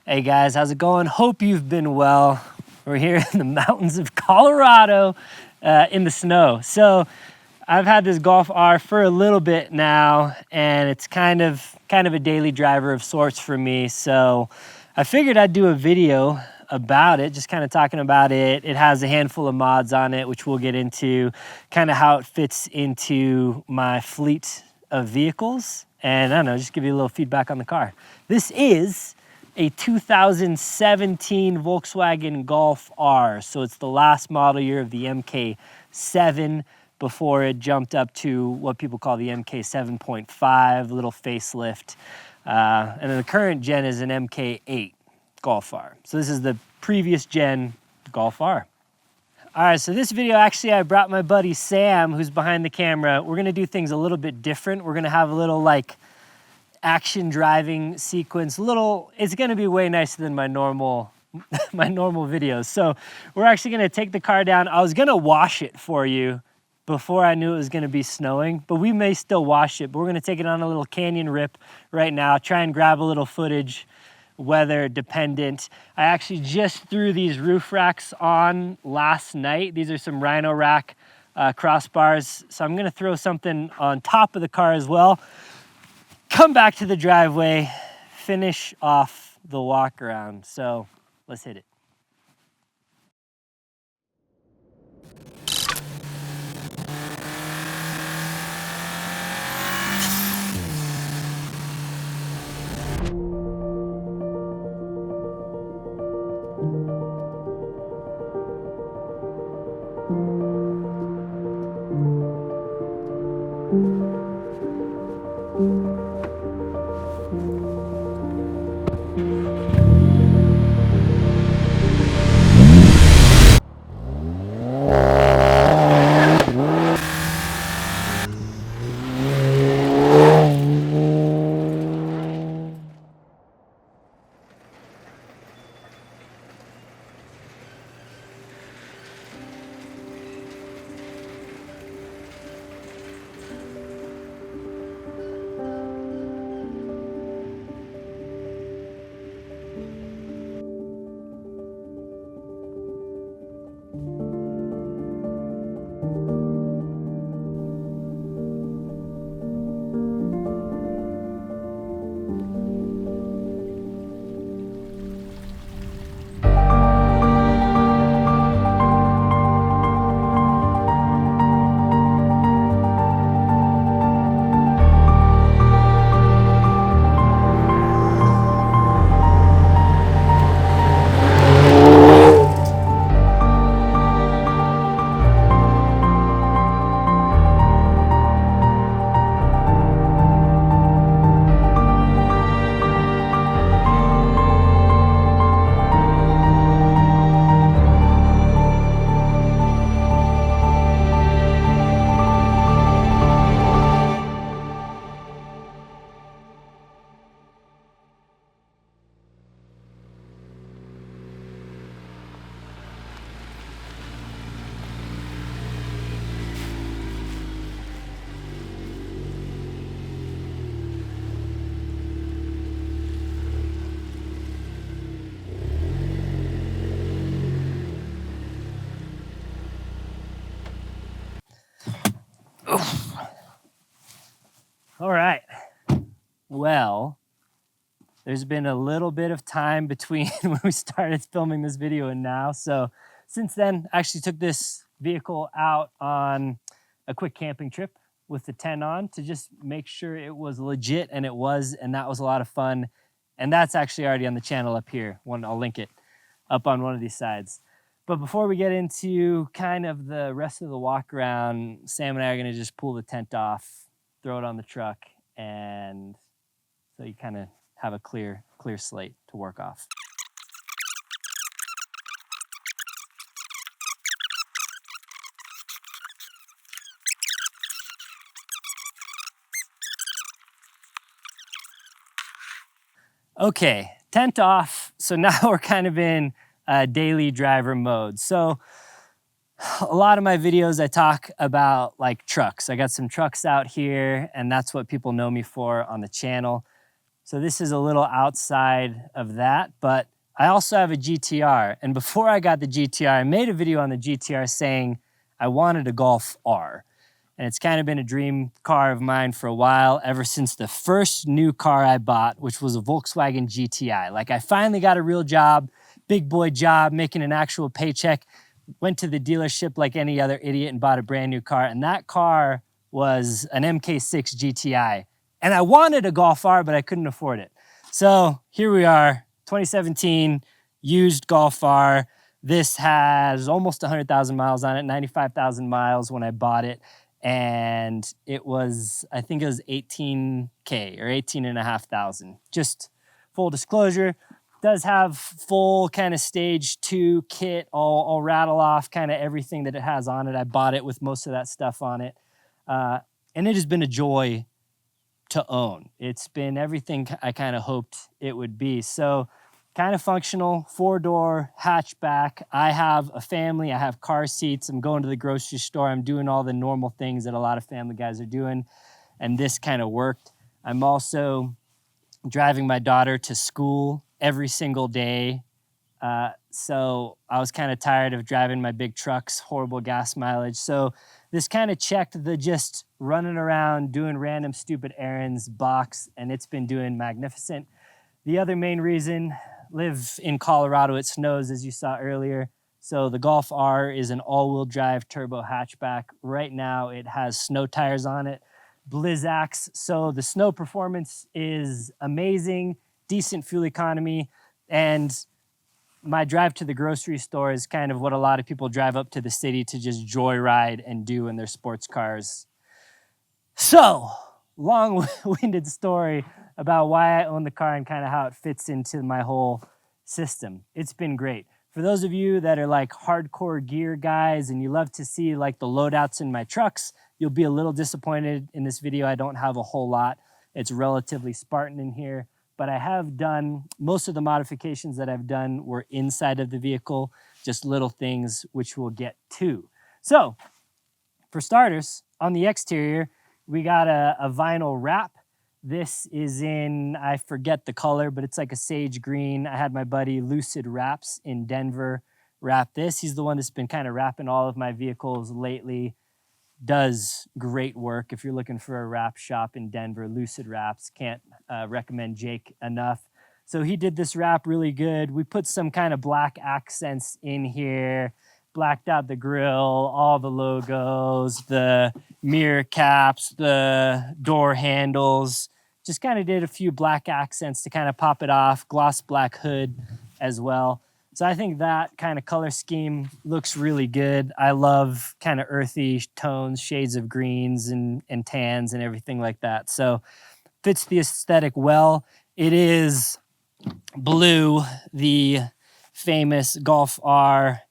Hey guys, how's it going? Hope you've been well. We're here in the mountains of Colorado in the snow. So I've had this Golf R for a little bit now, and it's kind of a daily driver of sorts for me. So I figured I'd do a video about it, just kind of talking about it. It has a handful of mods on it, which we'll get into, kind of how it fits into my fleet of vehicles. And I don't know, just give you a little feedback on the car. This is a 2017 Volkswagen Golf R. So it's the last model year of the MK7 before it jumped up to what people call the MK7.5, little facelift. And then the current gen is an MK8 Golf R. So this is the previous gen Golf R. All right, so this video, actually, I brought my buddy Sam, who's behind the camera. We're gonna do things a little bit different. We're gonna have a little like action driving sequence. It's gonna be way nicer than my normal videos. So we're actually gonna take the car down. I was gonna wash it for you before I knew it was gonna be snowing, but we may still wash it. But we're gonna take it on a little canyon rip right now, try and grab a little footage, weather dependent. I actually just threw these roof racks on last night. These are some Rhino rack crossbars. So I'm gonna throw something on top of the car as well. Come back to the driveway, finish off the walk around. So let's hit it. All right, well, there's been a little bit of time between when we started filming this video and now. So since then, I actually took this vehicle out on a quick camping trip with the tent on to just make sure it was legit, and it was, and that was a lot of fun. And that's actually already on the channel up here. I'll link it up on one of these sides. But before we get into kind of the rest of the walk around, Sam and I are gonna just pull the tent off, throw it on the truck, and so you kind of have a clear slate to work off. Okay, tent off. So now we're kind of in daily driver mode. So a lot of my videos, I talk about like trucks. I got some trucks out here, and that's what people know me for on the channel. So this is a little outside of that, but I also have a GTR. And before I got the GTR, I made a video on the GTR saying I wanted a Golf R. And it's kind of been a dream car of mine for a while, ever since the first new car I bought, which was a Volkswagen GTI. Like, I finally got a real job, big boy job, making an actual paycheck, went to the dealership like any other idiot and bought a brand new car. And that car was an MK6 GTI. And I wanted a Golf R, but I couldn't afford it. So here we are, 2017, used Golf R. This has almost 100,000 miles on it, 95,000 miles when I bought it. And it was, I think it was 18K or 18,500. Just full disclosure, does have full kind of stage 2 kit. I'll rattle off kind of everything that it has on it. I bought it with most of that stuff on it. And it has been a joy to own. It's been everything I kind of hoped it would be. So kind of functional, 4-door hatchback. I have a family, I have car seats, I'm going to the grocery store, I'm doing all the normal things that a lot of family guys are doing, and this kind of worked. I'm also driving my daughter to school every single day. So I was kind of tired of driving my big trucks, horrible gas mileage. So this kind of checked the just running around, doing random stupid errands box, and it's been doing magnificent. The other main reason, live in Colorado, it snows as you saw earlier. So the Golf R is an all-wheel drive turbo hatchback. Right now it has snow tires on it, Blizzaks. So the snow performance is amazing, decent fuel economy, and my drive to the grocery store is kind of what a lot of people drive up to the city to just joyride and do in their sports cars. So, long-winded story about why I own the car and kind of how it fits into my whole system. It's been great. For those of you that are like hardcore gear guys and you love to see like the loadouts in my trucks, you'll be a little disappointed in this video. I don't have a whole lot. It's relatively Spartan in here, but I have done, most of the modifications that I've done were inside of the vehicle, just little things which we'll get to. So, for starters, on the exterior, we got a vinyl wrap. This is in, I forget the color, but it's like a sage green. I had my buddy Lucid Wraps in Denver wrap this. He's the one that's been kind of wrapping all of my vehicles lately. Does great work. If you're looking for a wrap shop in Denver, Lucid Wraps, can't recommend Jake enough. So he did this wrap really good. We put some kind of black accents in here, blacked out the grill, all the logos, the mirror caps, the door handles. Just kind of did a few black accents to kind of pop it off, gloss black hood as well. So I think that kind of color scheme looks really good. I love kind of earthy tones, shades of greens and tans and everything like that. So fits the aesthetic well. It is blue, the famous Golf R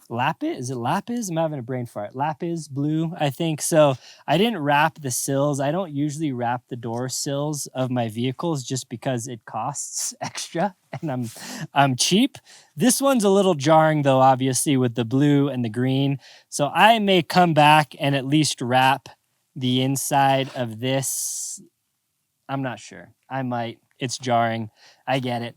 Lapis. Is it Lapis? I'm having a brain fart. Lapis blue, I think. So I didn't wrap the sills. I don't usually wrap the door sills of my vehicles just because it costs extra and I'm cheap. This one's a little jarring though, obviously, with the blue and the green. So I may come back and at least wrap the inside of this. I'm not sure. I might. It's jarring. I get it.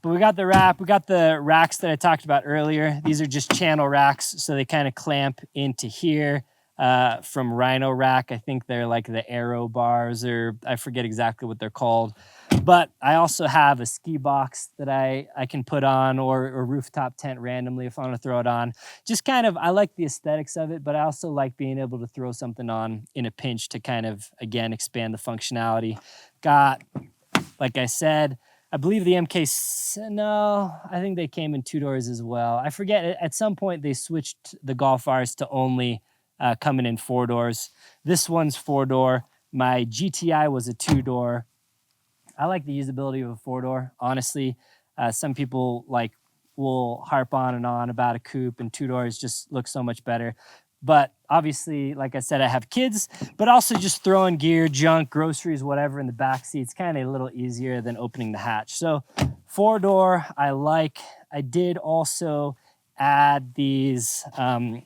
But we got the wrap, we got the racks that I talked about earlier. These are just channel racks, so they kind of clamp into here from Rhino Rack. I think they're like the Aero bars, or I forget exactly what they're called. But I also have a ski box that I can put on, or a rooftop tent randomly if I want to throw it on. Just kind of, I like the aesthetics of it, but I also like being able to throw something on in a pinch to kind of, again, expand the functionality. Got, like I said, I believe the MK, no, I think they came in 2 doors as well. I forget, at some point they switched the Golf Rs to only coming in 4 doors. This one's 4-door. My GTI was a 2-door. I like the usability of a 4-door, honestly. Some people will harp on and on about a coupe, and 2 doors just look so much better. But obviously, like I said, I have kids, but also just throwing gear, junk, groceries, whatever in the back seat's kind of a little easier than opening the hatch. So 4-door, I like. I did also add these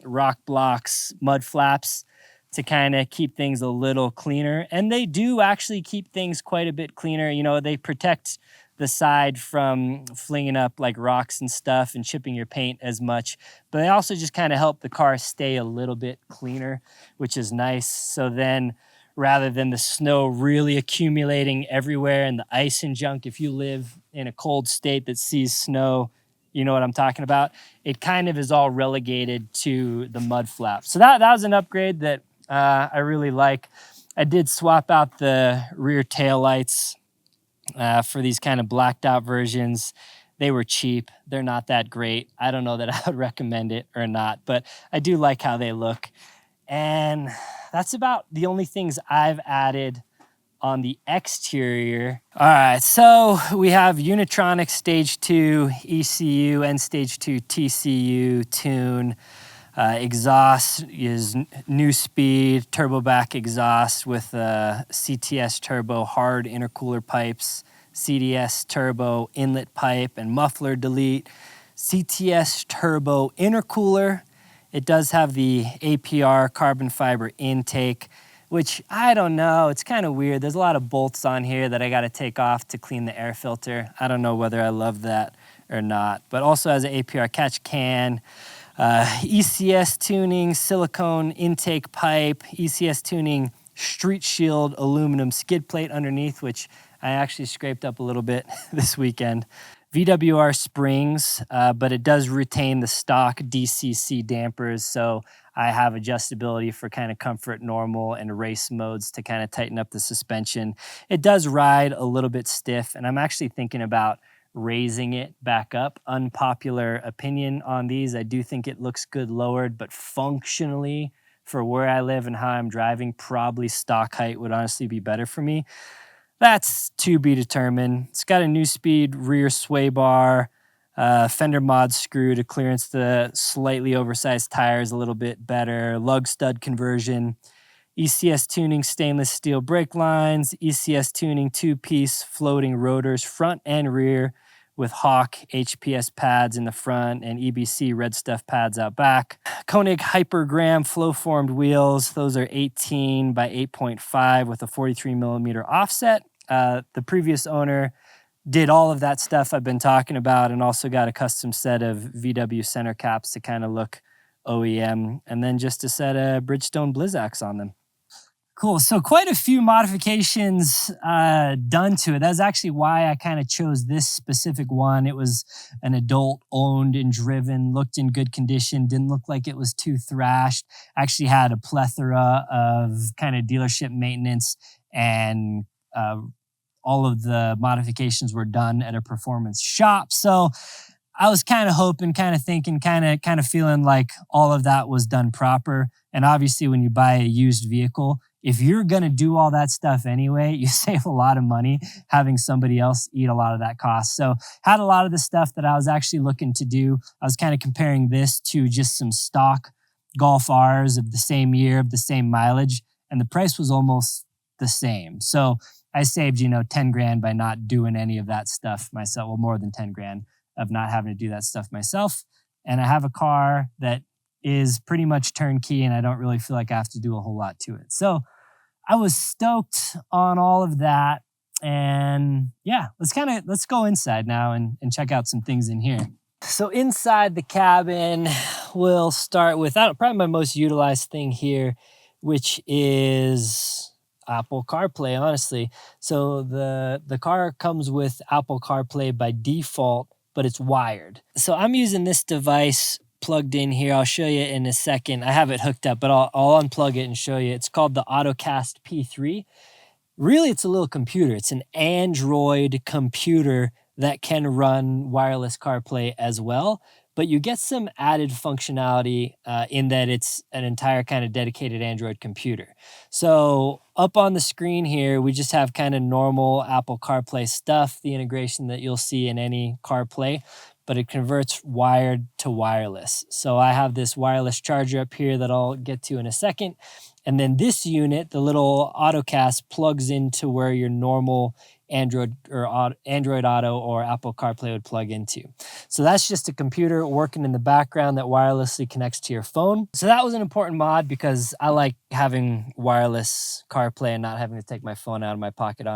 rock blocks, mud flaps. to kind of keep things a little cleaner. And they do actually keep things quite a bit cleaner. You know, they protect the side from flinging up like rocks and stuff and chipping your paint as much, but they also just kind of help the car stay a little bit cleaner, which is nice. So then rather than the snow really accumulating everywhere and the ice and junk, if you live in a cold state that sees snow, you know what I'm talking about, it kind of is all relegated to the mud flap. So that was an upgrade that I really like. I did swap out the rear tail lights for these kind of blacked out versions. They were cheap. They're not that great. I don't know that I would recommend it or not, but I do like how they look. And that's about the only things I've added on the exterior. All right, so we have Unitronic Stage 2 ECU and Stage 2 TCU tune. Exhaust is new speed, turbo back exhaust with CTS turbo hard intercooler pipes, CDS turbo inlet pipe and muffler delete, CTS turbo intercooler. It does have the APR carbon fiber intake, which I don't know, it's kind of weird. There's a lot of bolts on here that I gotta take off to clean the air filter. I don't know whether I love that or not, but also has an APR catch can, ECS tuning, silicone intake pipe, ECS tuning, street shield aluminum skid plate underneath, which I actually scraped up a little bit this weekend. VWR springs, but it does retain the stock DCC dampers, so I have adjustability for kind of comfort, normal, and race modes to kind of tighten up the suspension. It does ride a little bit stiff, and I'm actually thinking about raising it back up. Unpopular opinion on these. I do think it looks good lowered, but functionally for where I live and how I'm driving, probably stock height would honestly be better for me. That's to be determined. It's got a new speed rear sway bar, fender mod screw to clearance the slightly oversized tires a little bit better, lug stud conversion, ECS tuning stainless steel brake lines, ECS tuning two-piece floating rotors front and rear with Hawk HPS pads in the front and EBC red stuff pads out back. Koenig Hypergram flow-formed wheels. Those are 18 by 8.5 with a 43 millimeter offset. The previous owner did all of that stuff I've been talking about and also got a custom set of VW center caps to kind of look OEM, and then just a set of Bridgestone Blizzaks on them. Cool. So quite a few modifications done to it. That's actually why I kind of chose this specific one. It was an adult owned and driven, looked in good condition, didn't look like it was too thrashed. Actually had a plethora of kind of dealership maintenance, and all of the modifications were done at a performance shop. So I was kind of hoping, kind of thinking, kind of feeling like all of that was done proper. And obviously when you buy a used vehicle, if you're going to do all that stuff anyway, you save a lot of money having somebody else eat a lot of that cost. So had a lot of the stuff that I was actually looking to do. I was kind of comparing this to just some stock Golf Rs of the same year, of the same mileage, and the price was almost the same. So I saved, 10 grand by not doing any of that stuff myself. Well, more than 10 grand of not having to do that stuff myself. And I have a car that is pretty much turnkey, and I don't really feel like I have to do a whole lot to it. So I was stoked on all of that. And yeah, let's go inside now and check out some things in here. So inside the cabin, we'll start with probably my most utilized thing here, which is Apple CarPlay, honestly. So the car comes with Apple CarPlay by default, but it's wired. So I'm using this device plugged in here. I'll show you in a second. I have it hooked up, but I'll unplug it and show you. It's called the AutoCast P3. Really, it's a little computer. It's an Android computer that can run wireless CarPlay as well, but you get some added functionality in that it's an entire kind of dedicated Android computer. So up on the screen here, we just have kind of normal Apple CarPlay stuff, the integration that you'll see in any CarPlay, but it converts wired to wireless. So I have this wireless charger up here that I'll get to in a second. And then this unit, the little AutoCast, plugs into where your normal Android Auto or Apple CarPlay would plug into. So that's just a computer working in the background that wirelessly connects to your phone. So that was an important mod because I like having wireless CarPlay and not having to take my phone out of my pocket,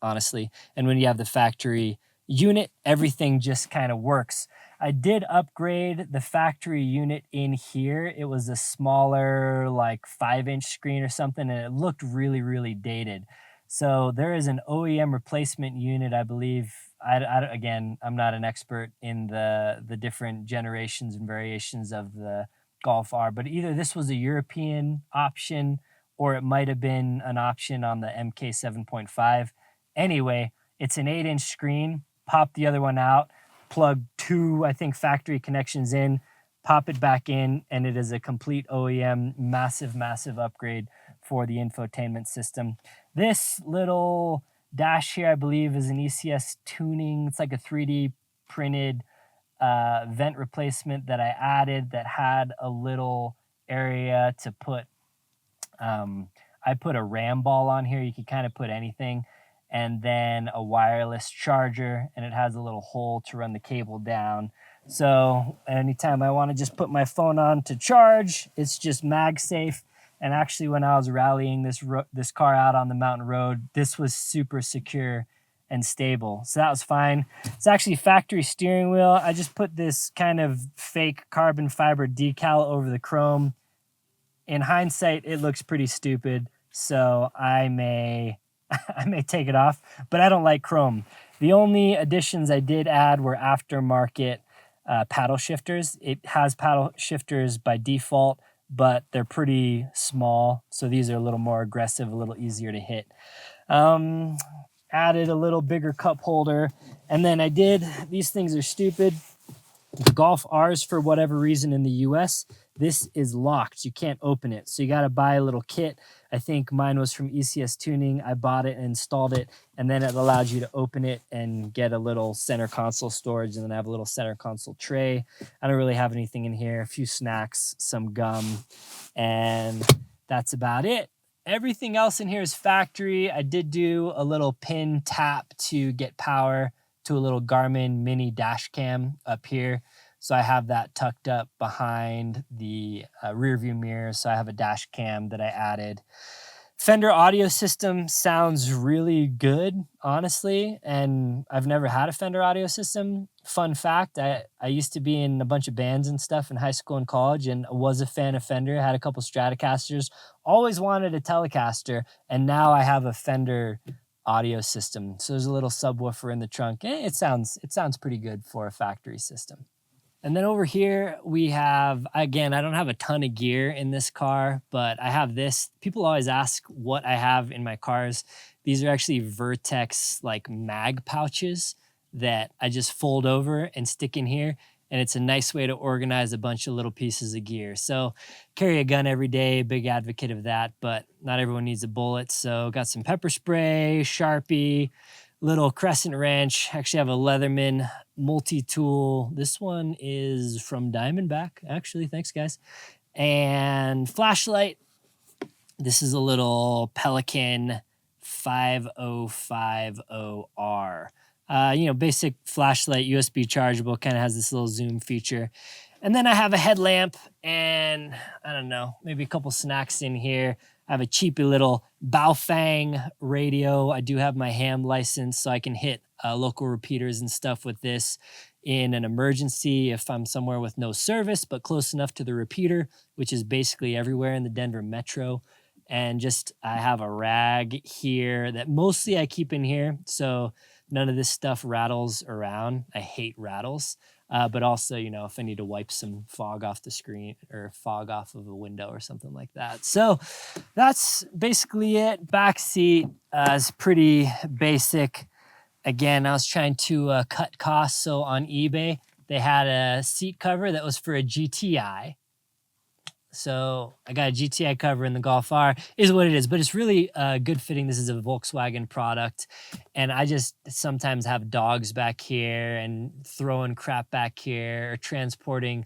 honestly. And when you have the factory unit, everything just kind of works. I did upgrade the factory unit in here. It was a smaller, like 5-inch screen or something, and it looked really, really dated. So there is an OEM replacement unit, I believe. Again, I'm not an expert in the different generations and variations of the Golf R, but either this was a European option or it might have been an option on the MK7.5. Anyway, it's an 8-inch screen. Pop the other one out, plug 2, I think, factory connections in, pop it back in, and it is a complete OEM massive, massive upgrade for the infotainment system. This little dash here, I believe, is an ECS tuning. It's like a 3D printed vent replacement that I added that had a little area to put, I put a RAM ball on here. You could kind of put anything, and then a wireless charger, and it has a little hole to run the cable down. So anytime I want to just put my phone on to charge, it's just MagSafe. And actually, when I was rallying this car out on the mountain road, this was super secure and stable. So that was fine. It's actually factory steering wheel. I just put this kind of fake carbon fiber decal over the chrome. In hindsight, it looks pretty stupid, so I may take it off, but I don't like chrome. The only additions I did add were aftermarket paddle shifters. It has paddle shifters by default, but they're pretty small, so these are a little more aggressive, a little easier to hit. Added a little bigger cup holder, and then these things are stupid. The Golf R's, for whatever reason in the US, this is locked. You can't open it, so you got to buy a little kit. I think mine was from ECS Tuning. I bought it and installed it, and then it allows you to open it and get a little center console storage, and then I have a little center console tray. I don't really have anything in here, a few snacks, some gum, and that's about it. Everything else in here is factory. I did do a little pin tap to get power to a little Garmin mini dash cam up here. So I have that tucked up behind the rear view mirror. So I have a dash cam that I added. Fender audio system sounds really good, honestly, and I've never had a Fender audio system. Fun fact, I used to be in a bunch of bands and stuff in high school and college and was a fan of Fender, had a couple Stratocasters, always wanted a Telecaster, and now I have a Fender audio system. So there's a little subwoofer in the trunk. It sounds pretty good for a factory system. And then over here we have, again, I don't have a ton of gear in this car, but I have this. People always ask what I have in my cars. These are actually Vertex like mag pouches that I just fold over and stick in here. And it's a nice way to organize a bunch of little pieces of gear. So carry a gun every day, big advocate of that, but not everyone needs a bullet. So got some pepper spray, Sharpie, little crescent wrench. Actually have a Leatherman multi-tool. This one is from Diamondback, actually. Thanks, guys. And flashlight. This is a little Pelican 5050R. Basic flashlight, USB chargeable, kind of has this little zoom feature. And then I have a headlamp and, I don't know, maybe a couple snacks in here. I have a cheapy little Baofeng radio. I do have my ham license, so I can hit local repeaters and stuff with this in an emergency if I'm somewhere with no service, but close enough to the repeater, which is basically everywhere in the Denver metro. And I have a rag here that mostly I keep in here, so none of this stuff rattles around. I hate rattles. But also, if I need to wipe some fog off the screen or fog off of a window or something like that. So that's basically it. Back seat is pretty basic. Again, I was trying to cut costs. So on eBay, they had a seat cover that was for a GTI. So I got a GTI cover in the Golf R, is what it is, but it's really good fitting. This is a Volkswagen product. And I just sometimes have dogs back here and throwing crap back here or transporting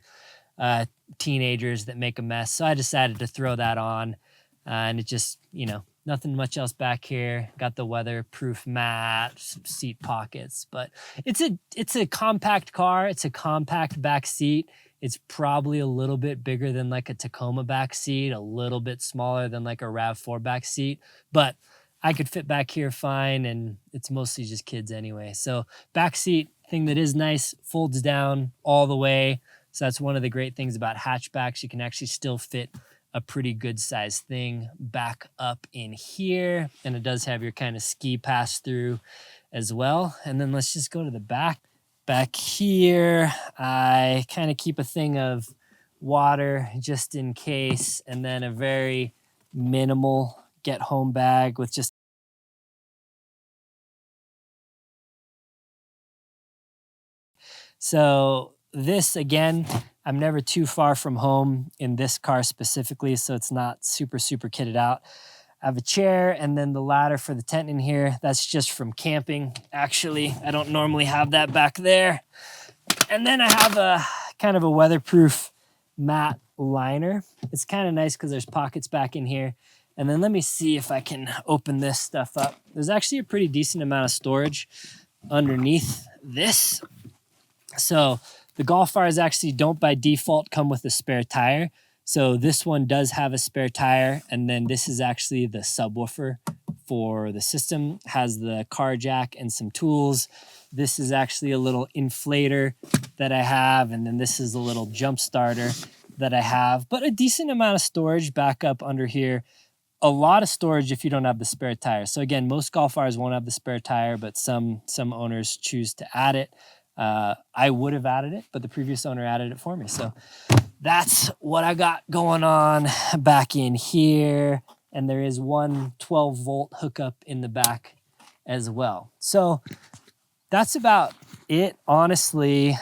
teenagers that make a mess. So I decided to throw that on and it just, Nothing much else back here. Got the weatherproof mat, some seat pockets, but it's a compact car. It's a compact back seat. It's probably a little bit bigger than like a Tacoma back seat, a little bit smaller than like a RAV4 back seat, but I could fit back here fine, and it's mostly just kids anyway. So back seat, thing that is nice, folds down all the way. So that's one of the great things about hatchbacks. You can actually still fit a pretty good sized thing back up in here. And it does have your kind of ski pass through as well. And then let's just go to the back. Back here, I kind of keep a thing of water just in case, and then a very minimal get home bag with just so this again, I'm never too far from home in this car specifically, so it's not super kitted out. I have a chair and then the ladder for the tent in here. That's just from camping. Actually, I don't normally have that back there. And then I have a kind of a weatherproof mat liner. It's kind of nice because there's pockets back in here. And then let me see if I can open this stuff up. There's actually a pretty decent amount of storage underneath this. So the Golf R's actually don't by default come with a spare tire. So this one does have a spare tire, and then this is actually the subwoofer for the system. Has the car jack and some tools. This is actually a little inflator that I have, and then this is a little jump starter that I have, but a decent amount of storage back up under here. A lot of storage if you don't have the spare tire. So again, most Golf Rs won't have the spare tire, but some owners choose to add it. I would have added it, but the previous owner added it for me. So that's what I got going on back in here. And there is one 12-volt hookup in the back as well. So that's about it, honestly.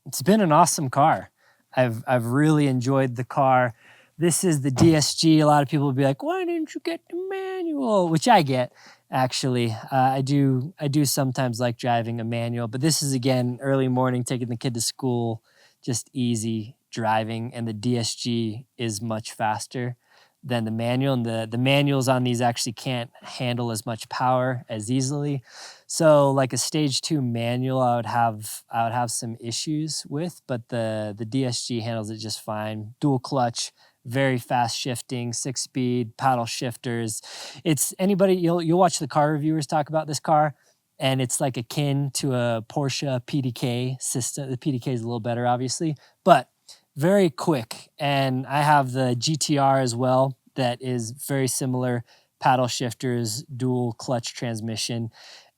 It's been an awesome car. I've really enjoyed the car. This is the DSG. A lot of people will be like, why didn't you get the manual? Which I get, actually. I do sometimes like driving a manual, but this is, again, early morning, taking the kid to school, just easy driving, and the DSG is much faster than the manual, and the manuals on these actually can't handle as much power as easily. So like a stage 2 manual, I would have some issues with, but the DSG handles it just fine. Dual clutch, very fast shifting, 6-speed, paddle shifters. It's anybody, you'll watch the car reviewers talk about this car, and it's like akin to a Porsche PDK system. The PDK is a little better, obviously, but very quick. And I have the GTR as well that is very similar, paddle shifters, dual clutch transmission.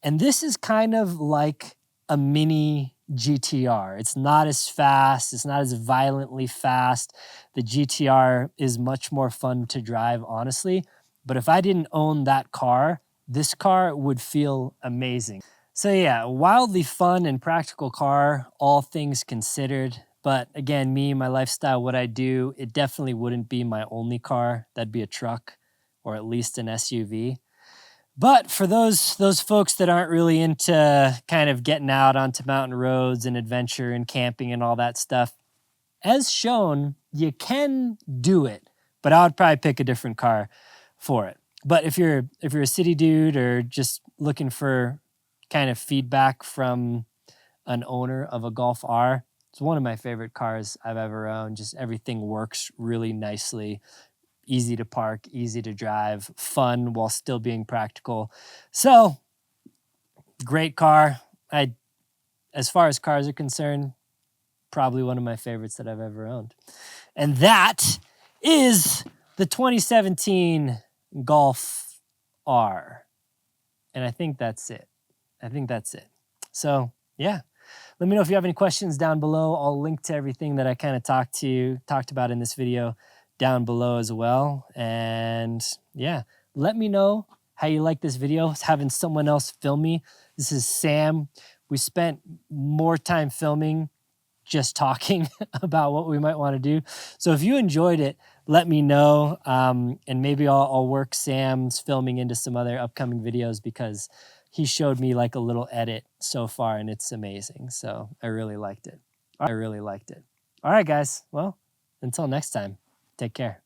And this is kind of like a mini GTR. It's not as fast. It's not as violently fast. The GTR is much more fun to drive, honestly. But if I didn't own that car, this car would feel amazing. So yeah, wildly fun and practical car, all things considered. But again, me, my lifestyle, what I do, it definitely wouldn't be my only car. That'd be a truck or at least an SUV. But for those folks that aren't really into kind of getting out onto mountain roads and adventure and camping and all that stuff, as shown, you can do it. But I would probably pick a different car for it. But if you're a city dude or just looking for kind of feedback from an owner of a Golf R, it's one of my favorite cars I've ever owned. Just everything works really nicely. Easy to park, easy to drive, fun while still being practical. So, great car. As far as cars are concerned, probably one of my favorites that I've ever owned. And that is the 2017 Golf R. And I think that's it. So, yeah. Let me know if you have any questions down below. I'll link to everything that I kind of talked about in this video down below as well. And yeah, let me know how you like this video. Having someone else film me. This is Sam. We spent more time filming, just talking about what we might want to do. So if you enjoyed it, let me know. And maybe I'll work Sam's filming into some other upcoming videos, because he showed me like a little edit so far and it's amazing. So I really liked it. All right, guys. Well, until next time, take care.